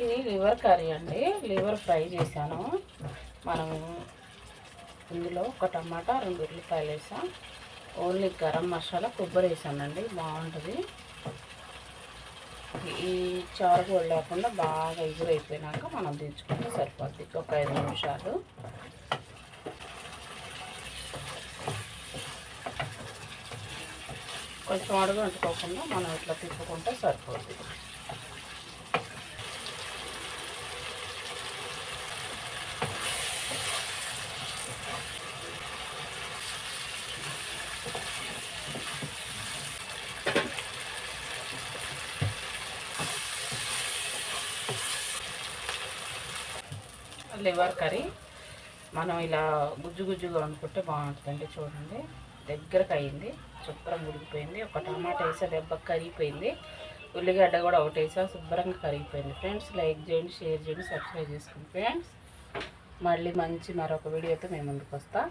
ఇది liver curry అండి, liver fry చేశాను. మనము ఇందులో ఒక టమాటా, 2 ఉల్లిపాయలు వేసాం. ఓన్లీ గరం మసాలా, కొబ్బరి వేసానండి, బాగుంటుంది. ఈ చారు కూడా లేకుండా బాగా ఎగురైపోయినాక మనం దించుకుంటే సరిపోద్ది. ఒక 5 నిమిషాలు కొంచెం అడుగు అంటుకోకుండా మనం ఇట్లా తిప్పుకుంటే సరిపోద్ది. లివర్ కర్రీ మనం ఇలా గుజ్జు గుజ్జుగా వండుకుంటే బాగుంటుందండి. చూడండి, దగ్గరకు అయింది, శుభ్రంగా ఉడికిపోయింది. ఒక టమాటా వేసా, దెబ్బకి కరిగిపోయింది. ఉల్లిగడ్డ కూడా ఒకటి వేసా, శుభ్రంగా కరిగిపోయింది. ఫ్రెండ్స్, లైక్ చేయండి, షేర్ చేయండి, సబ్స్క్రైబ్ చేసుకోండి. ఫ్రెండ్స్, మళ్ళీ మంచి మరొక వీడియోతో మేము ముందుకు వస్తాం.